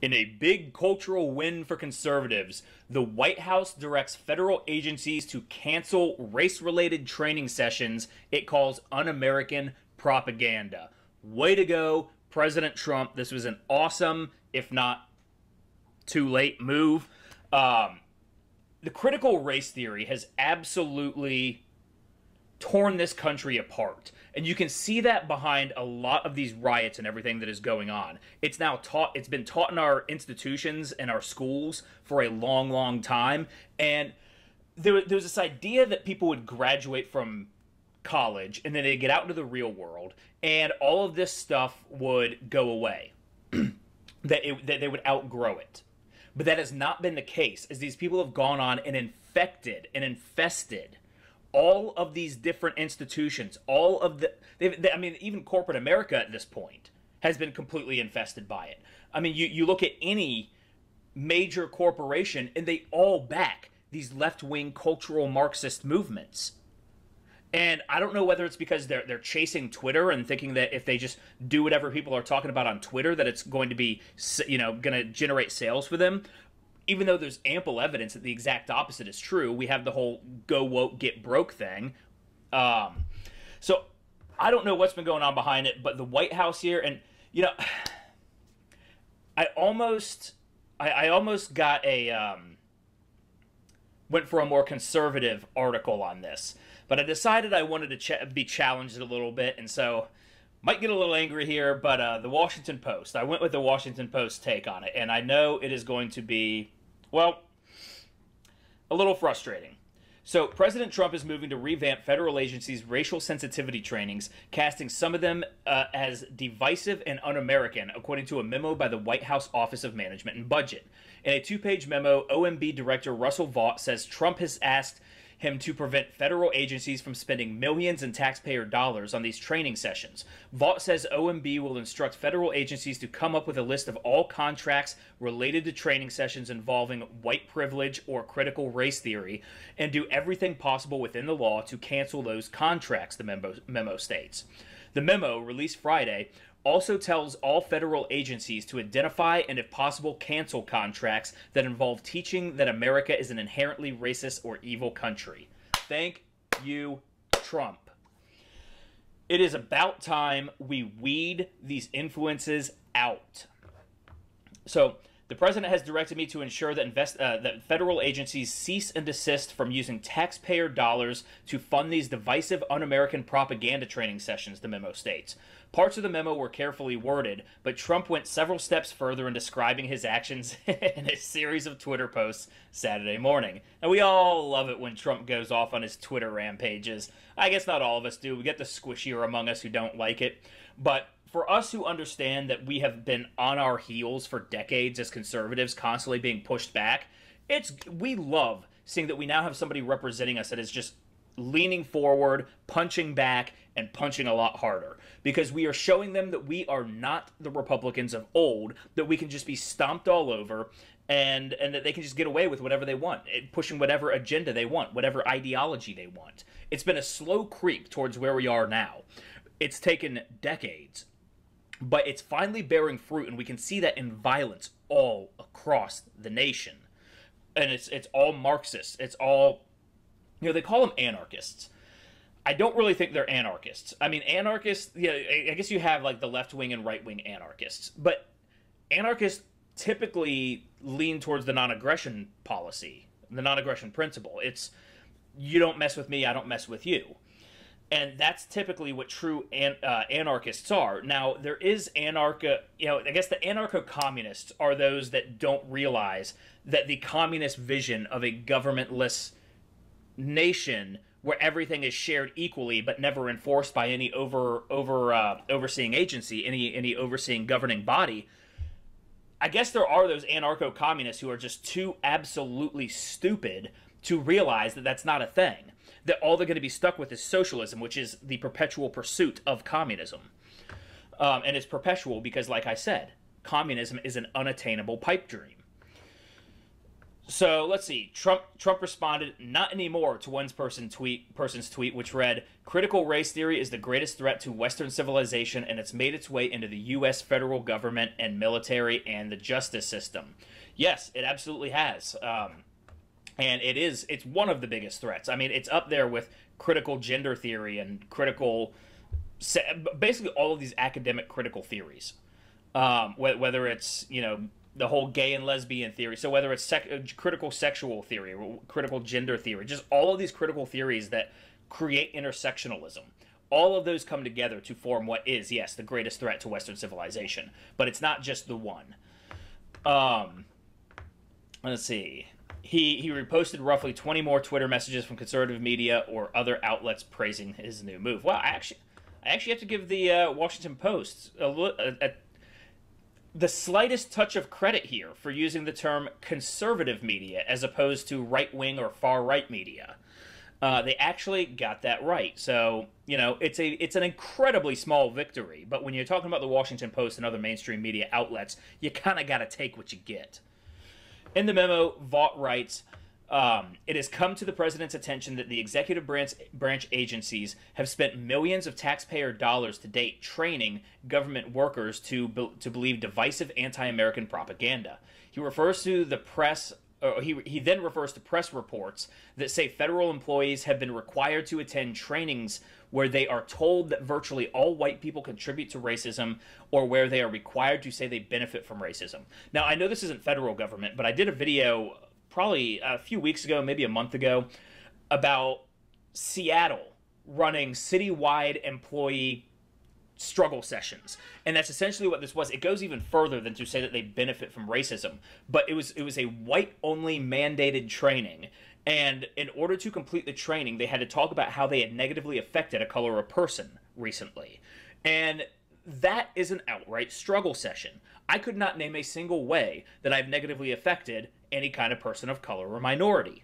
In a big cultural win for conservatives, the White House directs federal agencies to cancel race related training sessions it calls un American propaganda. Way to go, President Trump. This was an awesome, if not too late, move. The critical race theory has absolutely torn this country apart. And you can see that behind a lot of these riots and everything that is going on. It's now taught, it's been taught in our institutions and our schools for a long, long time. And there was this idea that people would graduate from college and then they'd get out into the real world and all of this stuff would go away, that they would outgrow it. But that has not been the case, as these people have gone on and infected and infested all of these different institutions, all of I mean, even corporate America at this point has been completely infested by it. I mean, you look at any major corporation and they all back these left-wing cultural Marxist movements. And I don't know whether it's because they're chasing Twitter and thinking that if they just do whatever people are talking about on Twitter, that it's going to be, going to generate sales for them. Even though there's ample evidence that the exact opposite is true. We have the whole go woke, get broke thing. So I don't know what's been going on behind it, but the White House here, and, I almost got went for a more conservative article on this, but I decided I wanted to be challenged a little bit, and so might get a little angry here, but the Washington Post. I went with the Washington Post take on it, and I know it is going to be, well, a little frustrating. So, President Trump is moving to revamp federal agencies' racial sensitivity trainings, casting some of them as divisive and un-American, according to a memo by the White House Office of Management and Budget. In a two-page memo, OMB Director Russell Vought says Trump has asked him to prevent federal agencies from spending millions in taxpayer dollars on these training sessions. Vought says OMB will instruct federal agencies to come up with a list of all contracts related to training sessions involving white privilege or critical race theory and do everything possible within the law to cancel those contracts, the memo states. The memo, released Friday, also tells all federal agencies to identify and, if possible, cancel contracts that involve teaching that America is an inherently racist or evil country. Thank you, Trump. It is about time we weed these influences out. So, the president has directed me to ensure that that federal agencies cease and desist from using taxpayer dollars to fund these divisive, un-American propaganda training sessions, the memo states. Parts of the memo were carefully worded, but Trump went several steps further in describing his actions in a series of Twitter posts Saturday morning. And we all love it when Trump goes off on his Twitter rampages. I guess not all of us do. We get the squishier among us who don't like it. But for us who understand that we have been on our heels for decades as conservatives, constantly being pushed back, we love seeing that we now have somebody representing us that is just leaning forward, punching back, and punching a lot harder. Because we are showing them that we are not the Republicans of old, that we can just be stomped all over, and that they can just get away with whatever they want, pushing whatever agenda they want, whatever ideology they want. It's been a slow creep towards where we are now. It's taken decades, but it's finally bearing fruit, and we can see that in violence all across the nation. And it's all Marxist. It's all, they call them anarchists. I don't really think they're anarchists. I mean, anarchists, I guess you have like the left-wing and right-wing anarchists, but anarchists typically lean towards the non-aggression policy, the non-aggression principle. It's, you don't mess with me, I don't mess with you. And that's typically what true anarchists are. Now, there is I guess the anarcho-communists are those that don't realize that the communist vision of a governmentless nation where everything is shared equally but never enforced by any overseeing agency, any overseeing governing body. I guess there are those anarcho-communists who are just too absolutely stupid to realize that that's not a thing. That all they're going to be stuck with is socialism, which is the perpetual pursuit of communism. And it's perpetual because, like I said, communism is an unattainable pipe dream. So let's see. Trump responded, "Not anymore," to one person's tweet, which read, "Critical race theory is the greatest threat to Western civilization, and it's made its way into the U.S. federal government and military and the justice system." Yes, it absolutely has, and it's one of the bigged threats. I mean, it's up there with critical gender theory and basically all of these academic critical theories. Whether it's the whole gay and lesbian theory. So whether it's critical sexual theory, or critical gender theory, just all of these critical theories that create intersectionalism, all of those come together to form what is, yes, the greatest threat to Western civilization. But it's not just the one. Let's see. He reposted roughly 20 more Twitter messages from conservative media or other outlets praising his new move. Well, I actually have to give the Washington Post the slightest touch of credit here for using the term conservative media as opposed to right-wing or far-right media. They actually got that right. So, it's an incredibly small victory, but when you're talking about the Washington Post and other mainstream media outlets, you kind of got to take what you get. In the memo, Vaught writes, "It has come to the president's attention that the executive branch agencies have spent millions of taxpayer dollars to date training government workers to believe divisive anti-American propaganda." He refers to the press. He then refers to press reports that say federal employees have been required to attend trainings where they are told that virtually all white people contribute to racism, or where they are required to say they benefit from racism. Now, I know this isn't federal government, but I did a video probably a few weeks ago, maybe a month ago, about Seattle running citywide employee struggle sessions. And that's essentially what this was. It goes even further than to say that they benefit from racism, but it was a white-only mandated training. And in order to complete the training, they had to talk about how they had negatively affected a color or person recently. And that is an outright struggle session. I could not name a single way that I've negatively affected any kind of person of color or minority.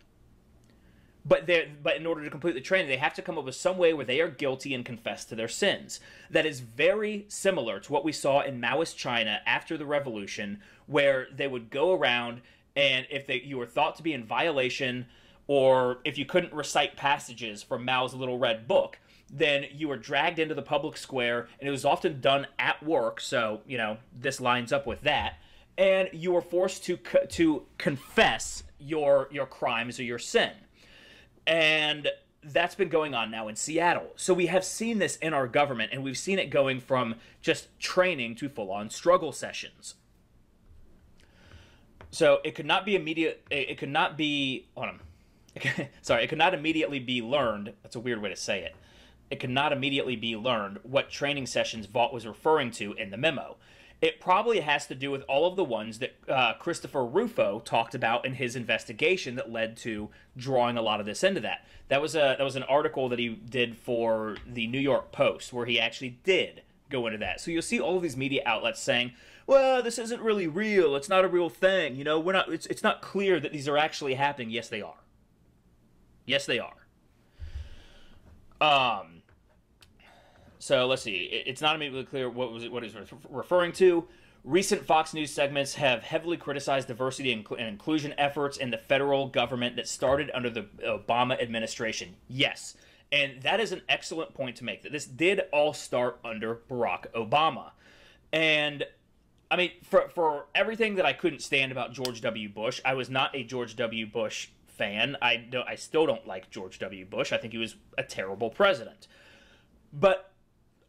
But in order to complete the training, they have to come up with some way where they are guilty and confess to their sins. That is very similar to what we saw in Maoist China after the revolution, where they would go around, and if you were thought to be in violation, or if you couldn't recite passages from Mao's Little Red Book, then you were dragged into the public square, and it was often done at work, so, this lines up with that, and you were forced to confess your crimes or your sin. And that's been going on now in Seattle. So we have seen this in our government, and we've seen it going from just training to full-on struggle sessions. So it could not be immediate. It could not be. Hold on. Sorry, it could not immediately be learned. That's a weird way to say it. It could not immediately be learned what training sessions Vaught was referring to in the memo. It probably has to do with all of the ones that Christopher Rufo talked about in his investigation that led to drawing a lot of this into that. That was an article that he did for the New York Post where he actually did go into that. So you'll see all of these media outlets saying, "Well, this isn't really real. It's not a real thing. We're not. It's not clear that these are actually happening." Yes, they are. Yes, they are. So let's see. It's not immediately clear what he's referring to. Recent Fox News segments have heavily criticized diversity and inclusion efforts in the federal government that started under the Obama administration. Yes, and that is an excellent point to make, that this did all start under Barack Obama. And I mean, for everything that I couldn't stand about George W. Bush, I was not a George W. Bush fan. I still don't like George W. Bush. I think he was a terrible president. But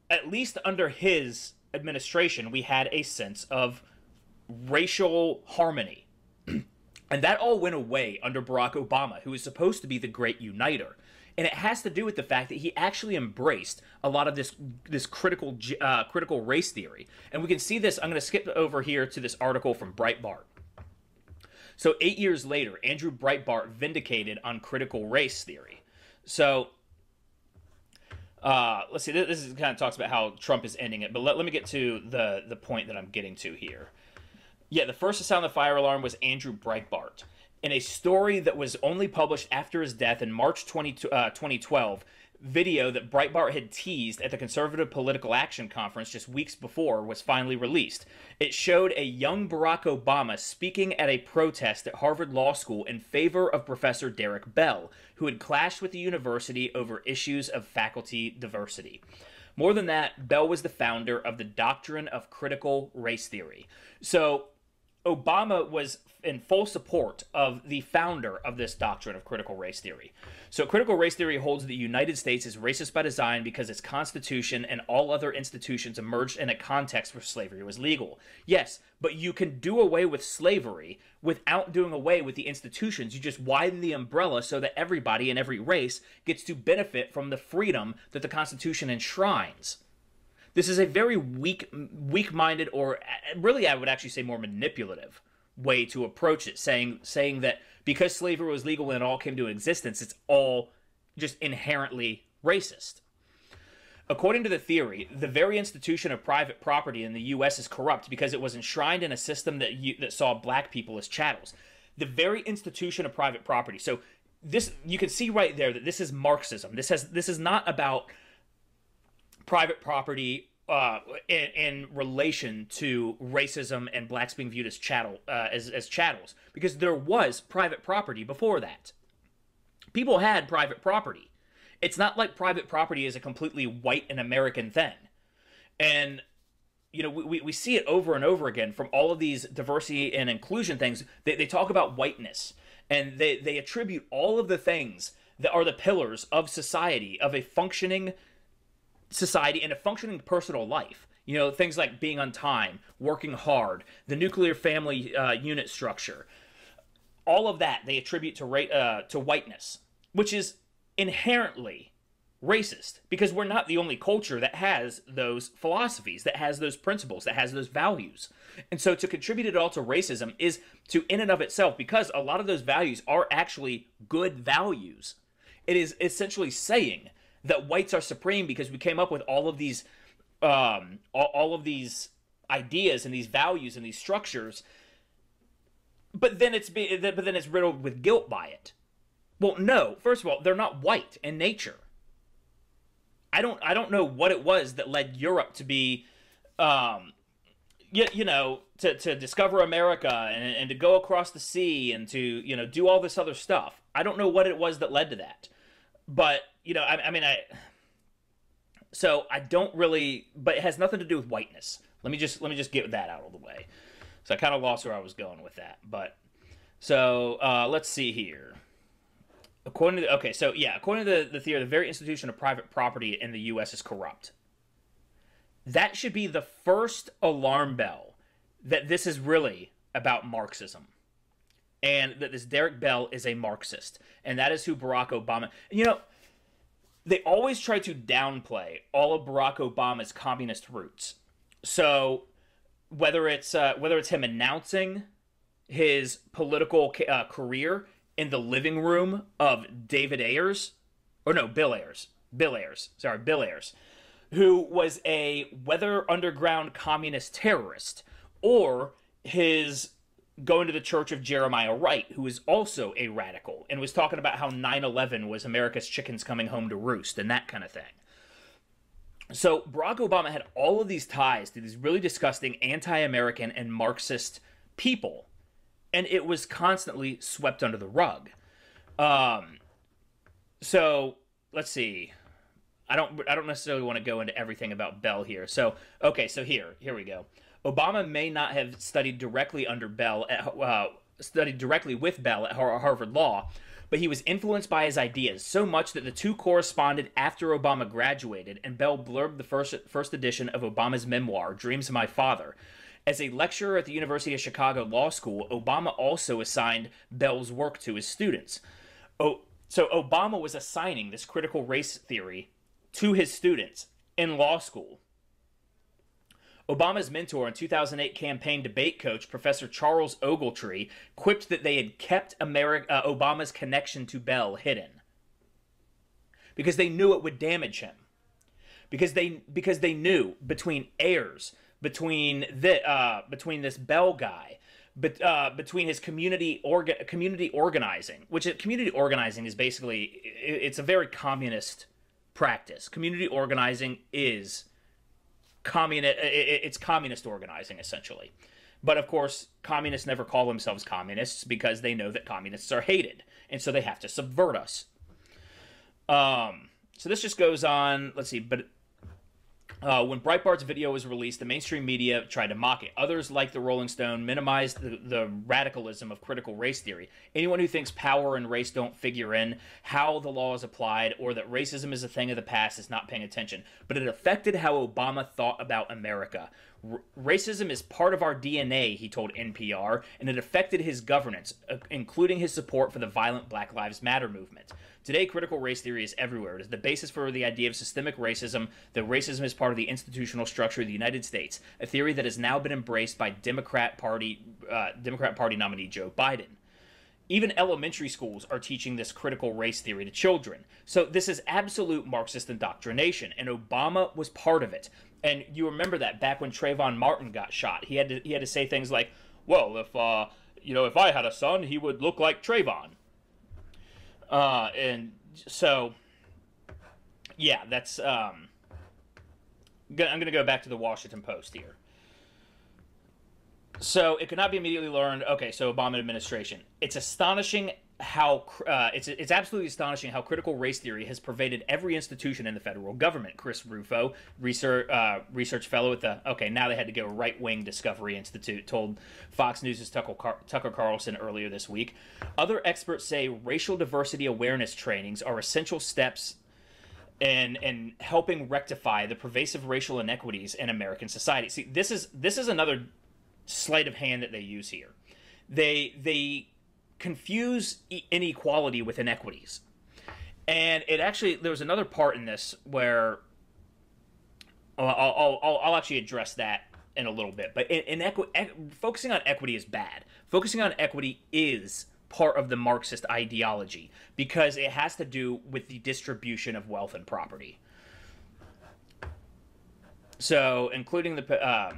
at least under his administration, we had a sense of racial harmony. And that all went away under Barack Obama, who was supposed to be the great uniter. And it has to do with the fact that he actually embraced a lot of this critical race theory. And we can see this. I'm going to skip over here to this article from Breitbart. So 8 years later, Andrew Breitbart vindicated on critical race theory. So let's see. This is kind of talks about how Trump is ending it. But let me get to the point that I'm getting to here. Yeah, the first to sound the fire alarm was Andrew Breitbart. In a story that was only published after his death in March 2012, video that Breitbart had teased at the Conservative Political Action Conference just weeks before was finally released. It showed a young Barack Obama speaking at a protest at Harvard Law School in favor of Professor Derek Bell, who had clashed with the university over issues of faculty diversity. More than that, Bell was the founder of the doctrine of critical race theory. So Obama was in full support of the founder of this doctrine of critical race theory. So critical race theory holds that the United States is racist by design because its constitution and all other institutions emerged in a context where slavery was legal. Yes, but you can do away with slavery without doing away with the institutions. You just widen the umbrella so that everybody in every race gets to benefit from the freedom that the Constitution enshrines. This is a very weak-minded, or really I would actually say more manipulative way to approach it, saying that because slavery was legal and it all came to existence, it's all just inherently racist. According to the theory, the very institution of private property in the U.S. is corrupt because it was enshrined in a system that saw black people as chattels. The very institution of private property. So this, you can see right there that this is Marxism. This is not about private property in relation to racism and blacks being viewed as chattels, because there was private property before that. People had private property. It's not like private property is a completely white and American thing. And you know, we see it over and over again from all of these diversity and inclusion things. They talk about whiteness, and they attribute all of the things that are the pillars of society, of a functioning society and a functioning personal life. You know, things like being on time, working hard, the nuclear family unit structure. All of that they attribute to whiteness, which is inherently racist, because we're not the only culture that has those philosophies, that has those principles, that has those values. And so to contribute it all to racism is to, in and of itself, because a lot of those values are actually good values, it is essentially saying that whites are supreme because we came up with all of these ideas and these values and these structures, but then it's riddled with guilt by it. Well, no. First of all, they're not white in nature. I don't know what it was that led Europe to be, to discover America and to go across the sea and to, do all this other stuff. I don't know what it was that led to that. But, so I don't really, but it has nothing to do with whiteness. Let me just get that out of the way. So I kind of lost where I was going with that. But, so, let's see here. According to the theory, the very institution of private property in the U.S. is corrupt. That should be the first alarm bell that this is really about Marxism. And that this Derek Bell is a Marxist. And that is who Barack Obama... They always try to downplay all of Barack Obama's communist roots. So, whether it's him announcing his political career in the living room of Bill Ayers, who was a Weather Underground communist terrorist, or his going to the Church of Jeremiah Wright, who is also a radical, and was talking about how 9/11 was America's chickens coming home to roost, and that kind of thing. So Barack Obama had all of these ties to these really disgusting anti-American and Marxist people, and it was constantly swept under the rug. So let's see. I don't necessarily want to go into everything about Bell here. So okay, so here we go. Obama may not have studied directly with Bell at Harvard Law, but he was influenced by his ideas so much that the two corresponded after Obama graduated, and Bell blurbed the first edition of Obama's memoir, Dreams of My Father. As a lecturer at the University of Chicago Law School, Obama also assigned Bell's work to his students. So Obama was assigning this critical race theory to his students in law school. Obama's mentor and 2008 campaign debate coach, Professor Charles Ogletree, quipped that they had kept Obama's connection to Bell hidden because they knew it would damage him. Because they knew between Ayers, between this Bell guy, between his community organizing, which community organizing is basically, it's a very communist practice. Community organizing is it's communist organizing, essentially. But of course, communists never call themselves communists because they know that communists are hated, and so they have to subvert us. So this just goes on. Let's see, but when Breitbart's video was released, the mainstream media tried to mock it. Others, like the Rolling Stone, minimized the radicalism of critical race theory. Anyone who thinks power and race don't figure in, how the law is applied, or that racism is a thing of the past is not paying attention. But it affected how Obama thought about America. Racism is part of our DNA, he told NPR, and it affected his governance, including his support for the violent Black Lives Matter movement. Today, critical race theory is everywhere. It is the basis for the idea of systemic racism, that racism is part of the institutional structure of the United States, a theory that has now been embraced by Democrat Party nominee Joe Biden. Even elementary schools are teaching this critical race theory to children. So this is absolute Marxist indoctrination, and Obama was part of it. And you remember that back when Trayvon Martin got shot, he had to say things like, "Well, if I had a son, he would look like Trayvon." And so, yeah, that's. I'm going to go back to the Washington Post here. So it could not be immediately learned. Okay, so Obama administration. It's astonishing how it's absolutely astonishing how critical race theory has pervaded every institution in the federal government. Chris Rufo, research fellow at the now they had to go right-wing Discovery Institute, told Fox News' Tucker Carlson earlier this week. Other experts say racial diversity awareness trainings are essential steps in helping rectify the pervasive racial inequities in American society. See, this is another sleight of hand that they use here. They confuse inequality with inequities. And it actually, there was another part in this where I'll actually address that in a little bit. But focusing on equity is bad. Focusing on equity is part of the Marxist ideology because it has to do with the distribution of wealth and property. So, including the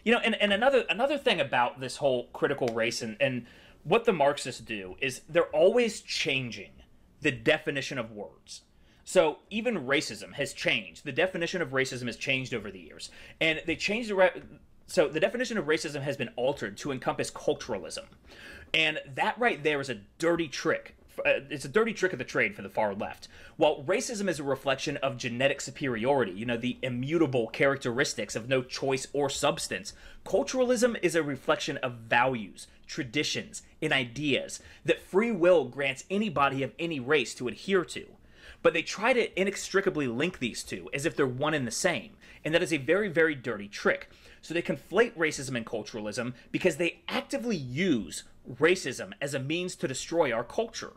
and another thing about this whole critical race and what the Marxists do is they're always changing the definition of words. So even racism has changed. The definition of racism has changed over the years. And they changed so the definition of racism has been altered to encompass culturalism. And that right there is a dirty trick. It's a dirty trick of the trade for the far left. While racism is a reflection of genetic superiority, the immutable characteristics of no choice or substance, culturalism is a reflection of values, traditions, and ideas that free will grants anybody of any race to adhere to. But they try to inextricably link these two as if they're one and the same, and that is a very, very dirty trick. So they conflate racism and culturalism because they actively use racism as a means to destroy our culture.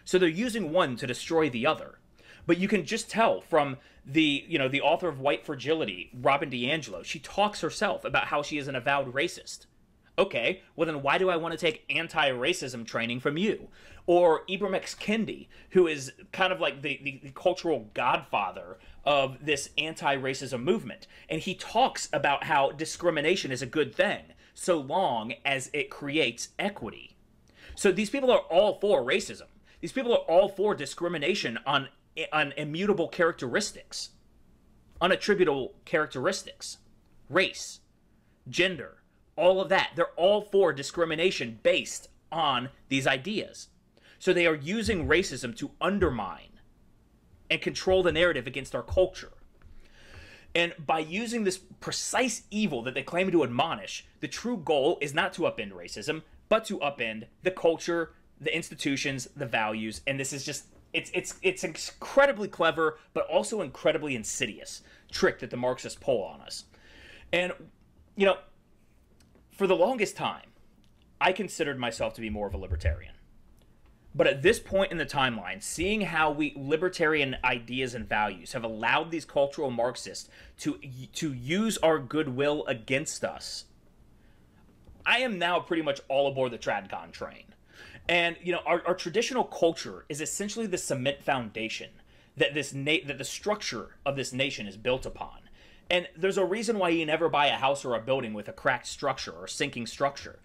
So they're using one to destroy the other. But you can just tell from the author of White Fragility, Robin DiAngelo, she talks herself about how she is an avowed racist. Okay, well then why do I want to take anti-racism training from you? Or Ibram X. Kendi, who is kind of like the cultural godfather of this anti-racism movement. And he talks about how discrimination is a good thing, so long as it creates equity. So these people are all for racism. These people are all for discrimination on immutable characteristics, unattributable characteristics, race, gender, all of that. They're all for discrimination based on these ideas. So they are using racism to undermine and control the narrative against our culture. And by using this precise evil that they claim to admonish, the true goal is not to upend racism, but to upend the culture, the institutions, the values. And this is just, it's incredibly clever, but also incredibly insidious trick that the Marxists pull on us. And, for the longest time, I considered myself to be more of a libertarian. But at this point in the timeline, seeing how libertarian ideas and values have allowed these cultural Marxists to use our goodwill against us, I am now pretty much all aboard the TradCon train. And, our traditional culture is essentially the cement foundation that that the structure of this nation is built upon. And there's a reason why you never buy a house or a building with a cracked structure or sinking structure.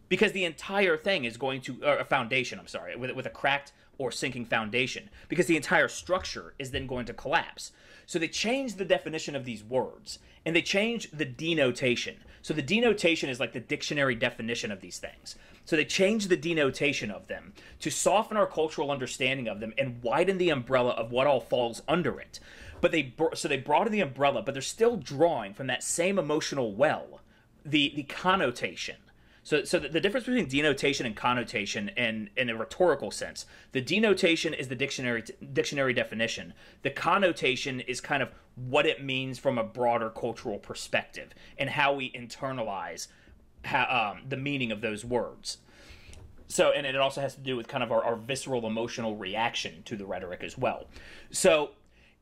Because the entire thing is going to, or a foundation, I'm sorry, with a cracked or sinking foundation, because the entire structure is then going to collapse. So they change the definition of these words, and they change the denotation. So the denotation is like the dictionary definition of these things. So they change the denotation of them to soften our cultural understanding of them and widen the umbrella of what all falls under it. But they broaden the umbrella, but they're still drawing from that same emotional well, the connotation. So the difference between denotation and connotation, in a rhetorical sense, the denotation is the dictionary definition. The connotation is kind of what it means from a broader cultural perspective and how we internalize the meaning of those words. So, and it also has to do with kind of our visceral emotional reaction to the rhetoric as well. So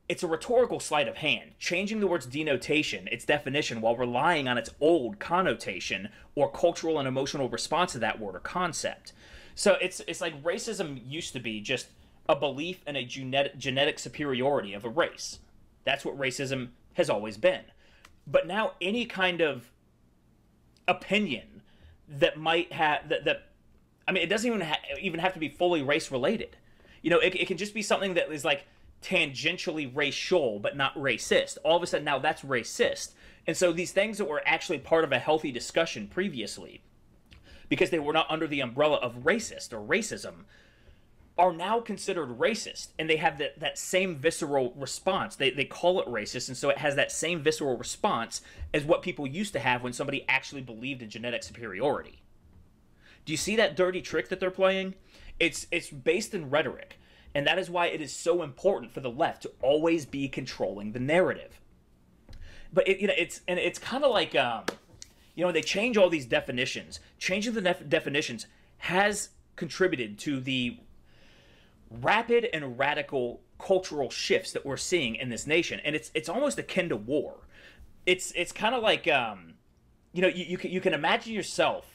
it's a rhetorical sleight of hand, changing the word's denotation, its definition, while relying on its old connotation or cultural and emotional response to that word or concept. So it's like racism used to be just a belief in a genetic superiority of a race. That's what racism has always been. But now any kind of opinion that might have I mean, it doesn't even have to be fully race related. You know, it can just be something that is like tangentially racial but not racist. All of a sudden now that's racist. And so these things that were actually part of a healthy discussion previously, because they were not under the umbrella of racist or racism, are now considered racist, and they have that same visceral response. They call it racist, and so it has that same visceral response as what people used to have when somebody actually believed in genetic superiority. Do you see that dirty trick that they're playing? It's based in rhetoric, and that is why it is so important for the left to always be controlling the narrative. But it's kind of like they change all these definitions. Changing the definitions has contributed to the rapid and radical cultural shifts that we're seeing in this nation, and it's almost akin to war. It's kind of like you can imagine yourself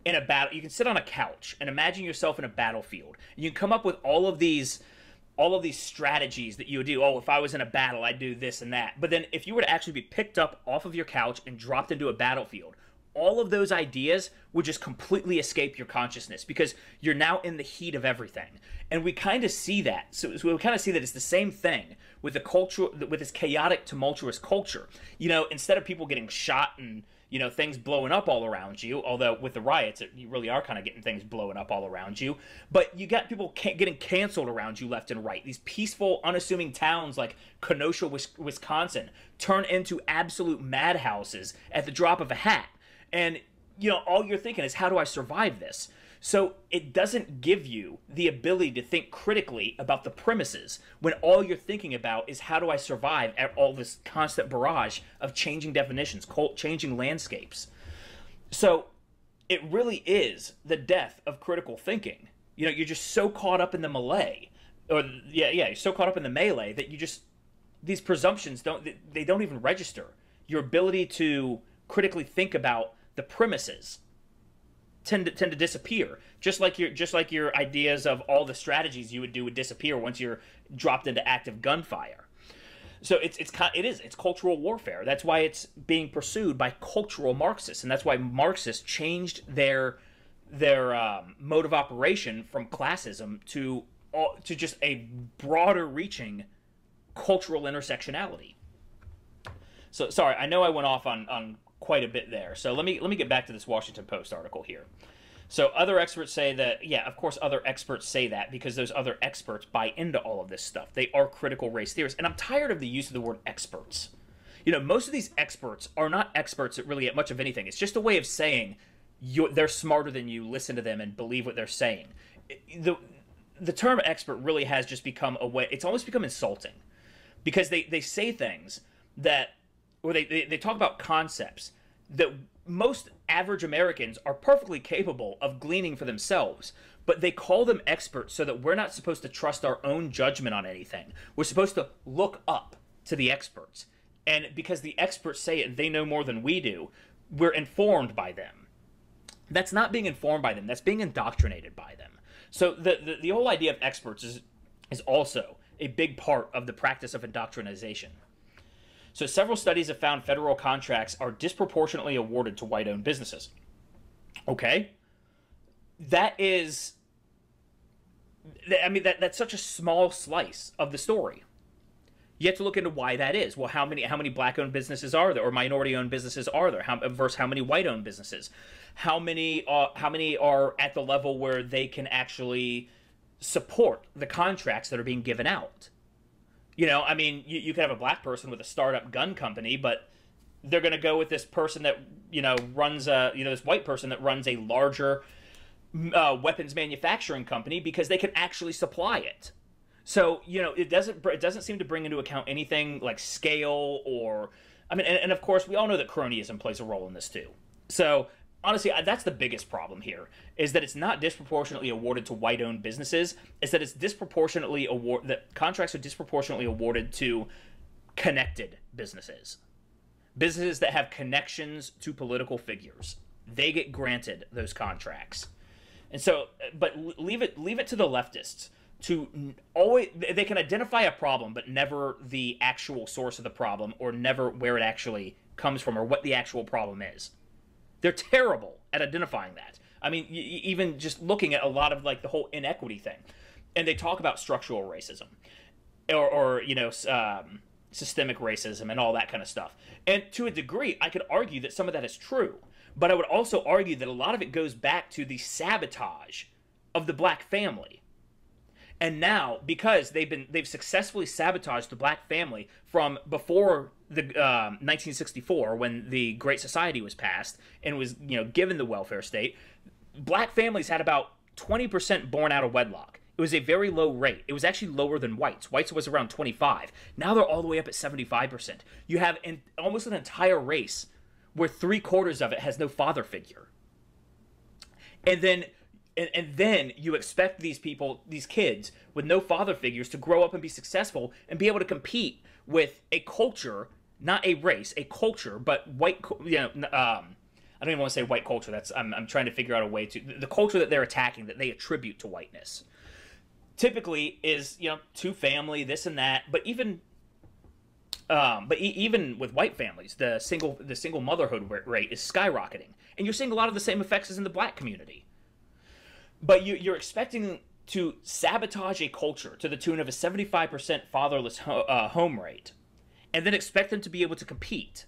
in a battle. You can sit on a couch and imagine yourself in a battlefield. You can come up with all of these strategies that you would do. Oh, if I was in a battle, I'd do this and that. But then if you were to actually be picked up off of your couch and dropped into a battlefield, all of those ideas would just completely escape your consciousness because you're now in the heat of everything. And we kind of see that. So we kind of see that it's the same thing with the culture, with this chaotic, tumultuous culture. You know, instead of people getting shot and things blowing up all around you, although with the riots, you really are kind of getting things blowing up all around you, but you got people getting canceled around you left and right. These peaceful, unassuming towns like Kenosha, Wisconsin, turn into absolute madhouses at the drop of a hat. And, all you're thinking is, how do I survive this? So it doesn't give you the ability to think critically about the premises when all you're thinking about is, how do I survive at all this constant barrage of changing definitions, changing landscapes? So it really is the death of critical thinking. You're just so caught up in the melee, you're so caught up in the melee that these presumptions don't even register. Your ability to critically think about the premises tend to disappear, just like your ideas of all the strategies you would do would disappear once you're dropped into active gunfire. So it's cultural warfare. That's why it's being pursued by cultural Marxists, and that's why Marxists changed their mode of operation from classism to just a broader reaching cultural intersectionality. So sorry, I know I went off on quite a bit there. So let me get back to this Washington Post article here. So other experts say that, yeah, of course other experts say that because those other experts buy into all of this stuff. They are critical race theorists. And I'm tired of the use of the word experts. Most of these experts are not experts at really at much of anything. It's just a way of saying they're smarter than you, listen to them, and believe what they're saying. The term expert really has just become a way, it's almost become insulting. Because they say things that, or they talk about concepts that most average Americans are perfectly capable of gleaning for themselves, but they call them experts so that we're not supposed to trust our own judgment on anything. We're supposed to look up to the experts. And because the experts say it and they know more than we do, we're informed by them. That's not being informed by them. That's being indoctrinated by them. So the whole idea of experts is also a big part of the practice of indoctrination. So several studies have found federal contracts are disproportionately awarded to white-owned businesses. Okay? That is I mean, that's such a small slice of the story. You have to look into why that is. Well, how many black-owned businesses are there, or minority-owned businesses are there? Versus how many white-owned businesses? How many are at the level where they can actually support the contracts that are being given out? I mean, you could have a black person with a startup gun company, but they're going to go with this person that runs this white person that runs a larger weapons manufacturing company because they can actually supply it. So it doesn't seem to bring into account anything like scale or, I mean, and of course we all know that cronyism plays a role in this too. So honestly, that's the biggest problem here, is that it's not disproportionately awarded to white-owned businesses. It's that that contracts are disproportionately awarded to connected businesses, businesses that have connections to political figures. They get granted those contracts, and so, but leave it to the leftists to always, they can identify a problem, but never the actual source of the problem, or never where it actually comes from, or what the actual problem is. They're terrible at identifying that. I mean, even just looking at a lot of like the whole inequity thing, and they talk about structural racism, or systemic racism and all that kind of stuff. And to a degree, I could argue that some of that is true, but I would also argue that a lot of it goes back to the sabotage of the black family. And now, because they've successfully sabotaged the black family from before the 1964, when the Great Society was passed and was given the welfare state, black families had about 20% born out of wedlock. It was a very low rate. It was actually lower than whites. Whites was around 25. Now they're all the way up at 75%. You have almost an entire race where 3/4 of it has no father figure. And then you expect these kids with no father figures, to grow up and be successful and be able to compete with a culture, not a race, a culture, but white. I don't even want to say white culture. I'm trying to figure out a way to, the culture that they're attacking, that they attribute to whiteness. Typically is two family, this and that, but even with white families, the single motherhood rate is skyrocketing, and you're seeing a lot of the same effects as in the black community. But you're expecting to sabotage a culture to the tune of a 75% fatherless home rate, and then expect them to be able to compete.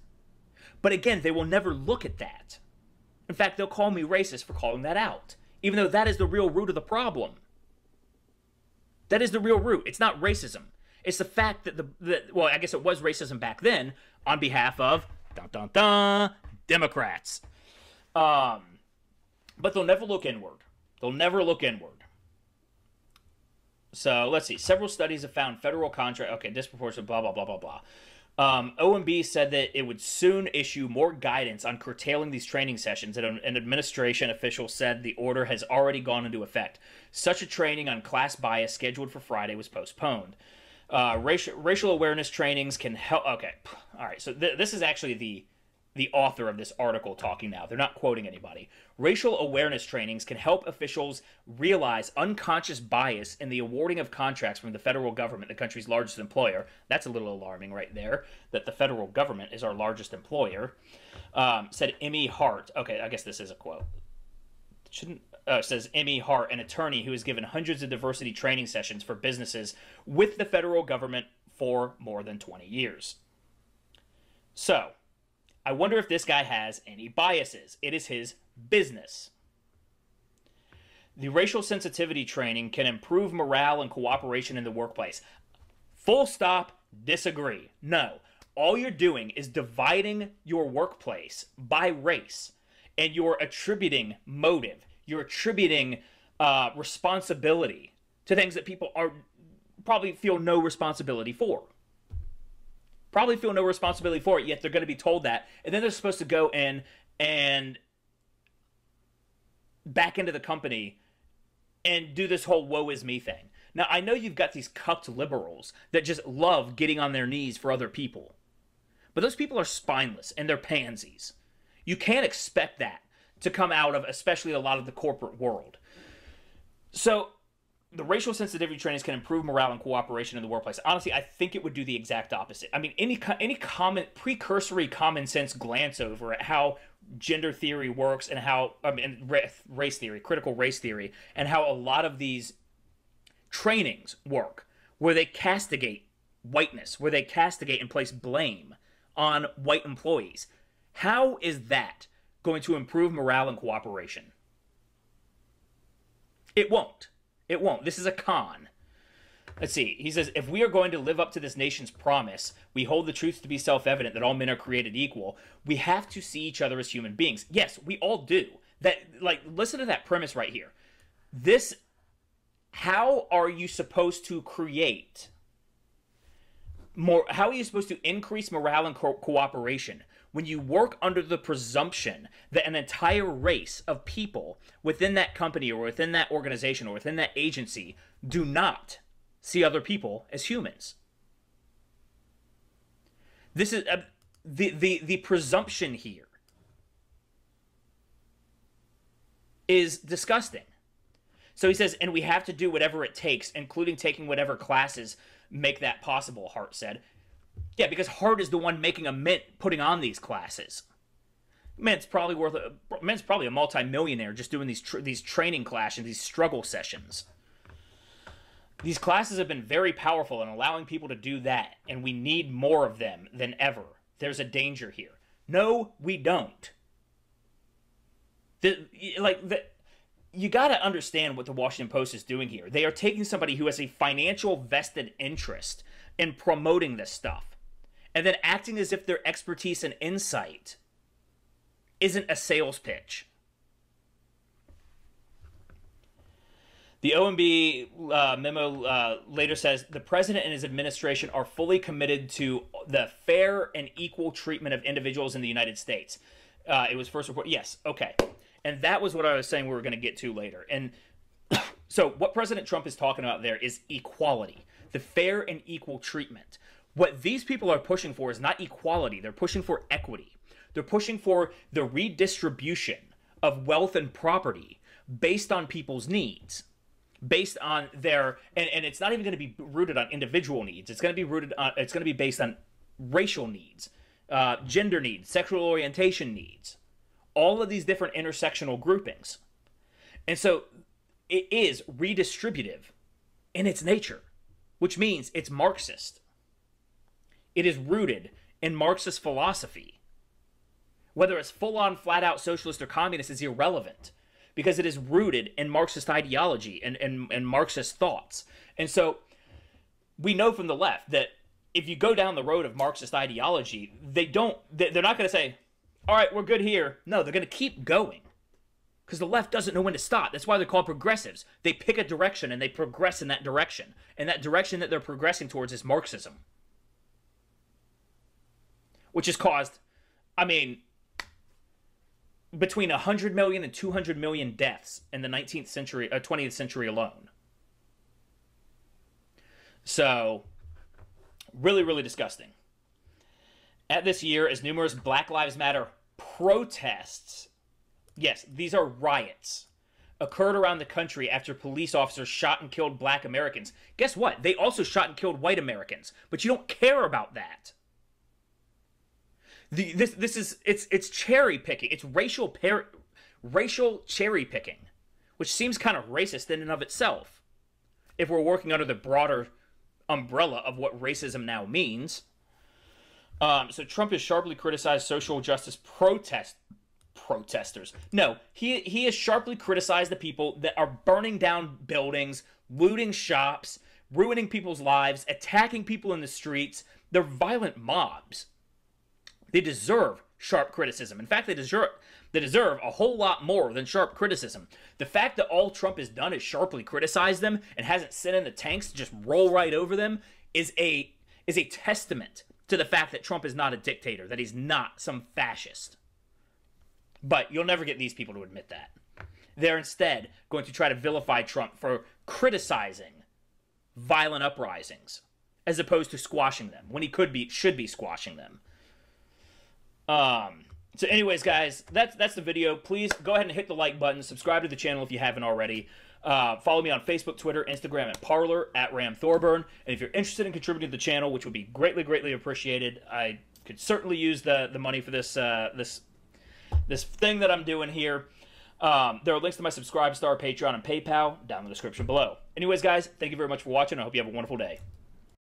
But again, they will never look at that. In fact, they'll call me racist for calling that out, even though that is the real root of the problem. That is the real root. It's not racism. It's the fact that well, I guess it was racism back then on behalf of Democrats. But they'll never look inward. They'll never look inward. So let's see. Several studies have found federal contract. Okay, disproportionate. Blah blah blah blah blah. OMB said that it would soon issue more guidance on curtailing these training sessions, and an administration official said the order has already gone into effect. Such a training on class bias scheduled for Friday was postponed. Racial awareness trainings can help. Okay, all right. So this is actually the author of this article talking now. They're not quoting anybody. Racial awareness trainings can help officials realize unconscious bias in the awarding of contracts from the federal government, the country's largest employer. That's a little alarming right there, that the federal government is our largest employer. Said Emmy Hart. Okay, I guess this is a quote. Says Emmy Hart, an attorney who has given hundreds of diversity training sessions for businesses with the federal government for more than 20 years. So, I wonder if this guy has any biases. It is his business. The racial sensitivity training can improve morale and cooperation in the workplace. Full stop, disagree. No. All you're doing is dividing your workplace by race, and you're attributing motive. You're attributing responsibility to things that people probably feel no responsibility for. Probably feel no responsibility for it, yet they're going to be told that. And then they're supposed to go in and back into the company and do this whole woe is me thing. Now, I know you've got these cucked liberals that just love getting on their knees for other people. But those people are spineless and they're pansies. You can't expect that to come out of, especially a lot of the corporate world. So, the racial sensitivity trainings can improve morale and cooperation in the workplace. Honestly, I think it would do the exact opposite. I mean, any precursory common sense glance over at how gender theory works and how, race theory, critical race theory, and how a lot of these trainings work, where they castigate whiteness, where they castigate and place blame on white employees. How is that going to improve morale and cooperation? It won't. It won't. This is a con. Let's see. He says, if we are going to live up to this nation's promise, we hold the truth to be self-evident that all men are created equal. We have to see each other as human beings. Yes, we all do. That, like, listen to that premise right here. This, how are you supposed to create more, how are you supposed to increase morale and cooperation when you work under the presumption that an entire race of people within that company or within that organization or within that agency do not see other people as humans? This is the presumption here is disgusting. So he says, and we have to do whatever it takes, including taking whatever classes make that possible, Hart said. Yeah, because Hart is the one making a mint putting on these classes. Man's probably a multi-millionaire just doing these training classes, these struggle sessions. These classes have been very powerful in allowing people to do that, and we need more of them than ever. There's a danger here. No, we don't. You got to understand what the Washington Post is doing here. They are taking somebody who has a financial vested interest in promoting this stuff, and then acting as if their expertise and insight isn't a sales pitch. The OMB memo later says, the president and his administration are fully committed to the fair and equal treatment of individuals in the United States. It was first reported. Yes, okay. And that was what I was saying we were going to get to later. And so what President Trump is talking about there is equality, the fair and equal treatment. What these people are pushing for is not equality. They're pushing for equity. They're pushing for the redistribution of wealth and property based on people's needs, based on their, and it's not even going to be rooted on individual needs. It's going to be rooted on, it's going to be based on racial needs, gender needs, sexual orientation needs, all of these different intersectional groupings. And so it is redistributive in its nature, which means it's Marxist. It is rooted in Marxist philosophy. Whether it's full-on, flat-out socialist or communist is irrelevant, because it is rooted in Marxist ideology and Marxist thoughts. And so we know from the left that if you go down the road of Marxist ideology, they're not going to say, all right, we're good here. No, they're going to keep going, because the left doesn't know when to stop. That's why they're called progressives. They pick a direction and they progress in that direction. And that direction that they're progressing towards is Marxism, which has caused, I mean, between 100 million and 200 million deaths in the 19th century, 20th century alone. So, really, really disgusting. At this year, as numerous Black Lives Matter protests, yes, these are riots, occurred around the country after police officers shot and killed Black Americans. Guess what? They also shot and killed white Americans, but you don't care about that. It's cherry picking. It's racial cherry picking, which seems kind of racist in and of itself, if we're working under the broader umbrella of what racism now means. So Trump has sharply criticized social justice protesters. No, he has sharply criticized the people that are burning down buildings, looting shops, ruining people's lives, attacking people in the streets. They're violent mobs. They deserve sharp criticism. In fact, they deserve a whole lot more than sharp criticism. The fact that all Trump has done is sharply criticize them and hasn't sent in the tanks to just roll right over them is a testament to the fact that Trump is not a dictator, that he's not some fascist. But you'll never get these people to admit that. They're instead going to try to vilify Trump for criticizing violent uprisings as opposed to squashing them, when he should be squashing them. So anyways, guys, that's the video. Please go ahead and hit the like button. Subscribe to the channel if you haven't already. Follow me on Facebook, Twitter, Instagram, and Parler at Ram Thorburn. And if you're interested in contributing to the channel, which would be greatly, greatly appreciated, I could certainly use the money for this this thing that I'm doing here. There are links to my Subscribe Star, Patreon, and PayPal down in the description below. Anyways, guys, thank you very much for watching. I hope you have a wonderful day.